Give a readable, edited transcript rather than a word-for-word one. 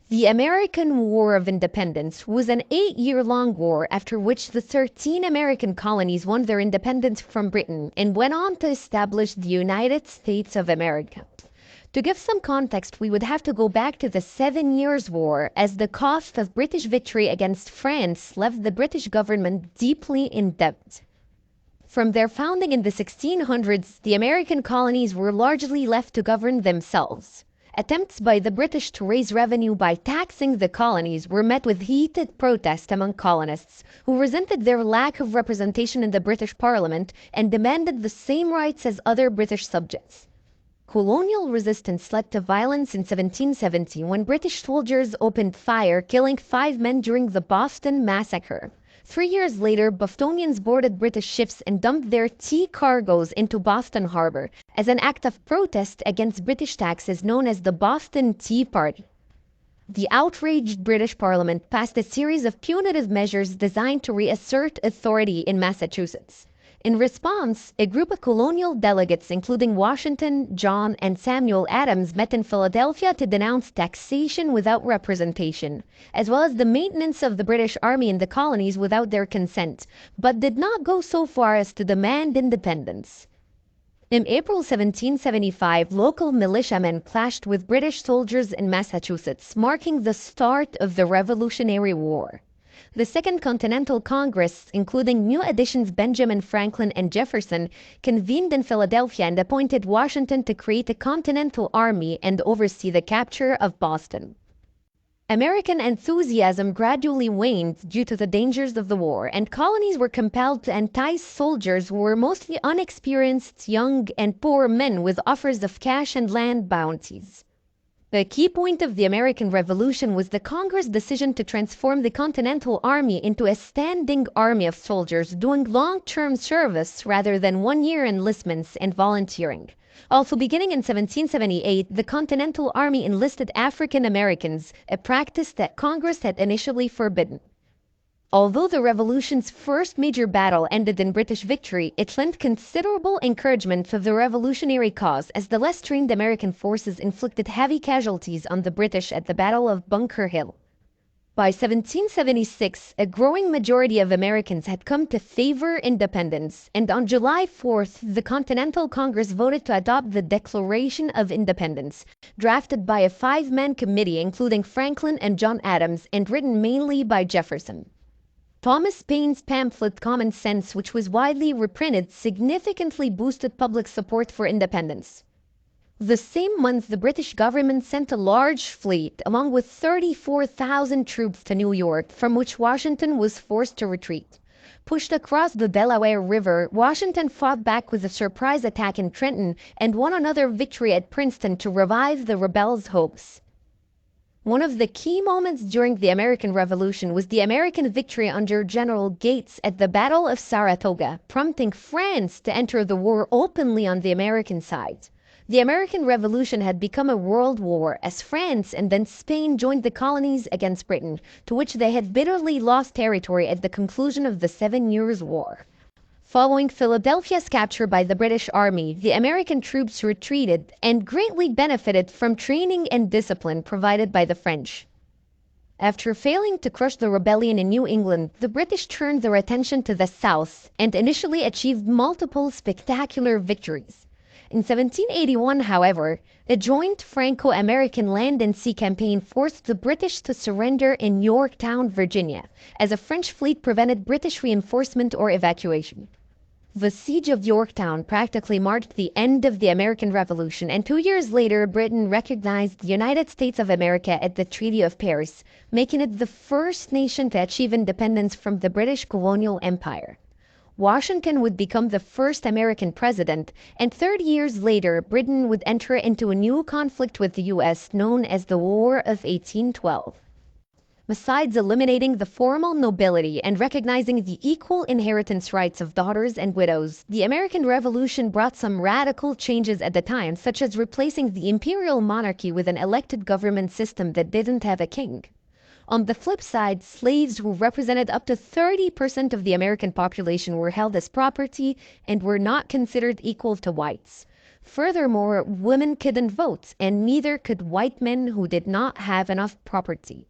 The American War of Independence was an 8-year-long war after which the 13 American colonies won their independence from Britain and went on to establish the United States of America. To give some context, we would have to go back to the 7 Years' War, as the cost of British victory against France left the British government deeply in debt. From their founding in the 1600s, the American colonies were largely left to govern themselves. Attempts by the British to raise revenue by taxing the colonies were met with heated protest among colonists, who resented their lack of representation in the British Parliament and demanded the same rights as other British subjects. Colonial resistance led to violence in 1770 when British soldiers opened fire, killing 5 men during the Boston Massacre. 3 years later, Bostonians boarded British ships and dumped their tea cargoes into Boston Harbor as an act of protest against British taxes known as the Boston Tea Party. The outraged British Parliament passed a series of punitive measures designed to reassert authority in Massachusetts. In response, a group of colonial delegates, including Washington, John, and Samuel Adams, met in Philadelphia to denounce taxation without representation, as well as the maintenance of the British Army in the colonies without their consent, but did not go so far as to demand independence. In April 1775, local militiamen clashed with British soldiers in Massachusetts, marking the start of the Revolutionary War. The Second Continental Congress, including new additions Benjamin Franklin and Jefferson, convened in Philadelphia and appointed Washington to create a Continental Army and oversee the capture of Boston. American enthusiasm gradually waned due to the dangers of the war, and colonies were compelled to entice soldiers who were mostly unexperienced, young, and poor men with offers of cash and land bounties. The key point of the American Revolution was the Congress' decision to transform the Continental Army into a standing army of soldiers doing long-term service rather than one-year enlistments and volunteering. Also beginning in 1778, the Continental Army enlisted African Americans, a practice that Congress had initially forbidden. Although the Revolution's first major battle ended in British victory, it lent considerable encouragement to the revolutionary cause, as the less trained American forces inflicted heavy casualties on the British at the Battle of Bunker Hill. By 1776, a growing majority of Americans had come to favor independence, and on July 4th, the Continental Congress voted to adopt the Declaration of Independence, drafted by a 5-man committee including Franklin and John Adams and written mainly by Jefferson. Thomas Paine's pamphlet Common Sense, which was widely reprinted, significantly boosted public support for independence. The same month, the British government sent a large fleet, along with 34,000 troops, to New York, from which Washington was forced to retreat. Pushed across the Delaware River, Washington fought back with a surprise attack in Trenton and won another victory at Princeton to revive the rebels' hopes. One of the key moments during the American Revolution was the American victory under General Gates at the Battle of Saratoga, prompting France to enter the war openly on the American side. The American Revolution had become a world war as France and then Spain joined the colonies against Britain, to which they had bitterly lost territory at the conclusion of the 7 Years' War. Following Philadelphia's capture by the British Army, the American troops retreated and greatly benefited from training and discipline provided by the French. After failing to crush the rebellion in New England, the British turned their attention to the South and initially achieved multiple spectacular victories. In 1781, however, a joint Franco-American land and sea campaign forced the British to surrender in Yorktown, Virginia, as a French fleet prevented British reinforcement or evacuation. The Siege of Yorktown practically marked the end of the American Revolution, and 2 years later, Britain recognized the United States of America at the Treaty of Paris, making it the first nation to achieve independence from the British colonial empire. Washington would become the first American president, and 30 years later, Britain would enter into a new conflict with the U.S. known as the War of 1812. Besides eliminating the formal nobility and recognizing the equal inheritance rights of daughters and widows, the American Revolution brought some radical changes at the time, such as replacing the imperial monarchy with an elected government system that didn't have a king. On the flip side, slaves, who represented up to 30% of the American population, were held as property and were not considered equal to whites. Furthermore, women couldn't vote, and neither could white men who did not have enough property.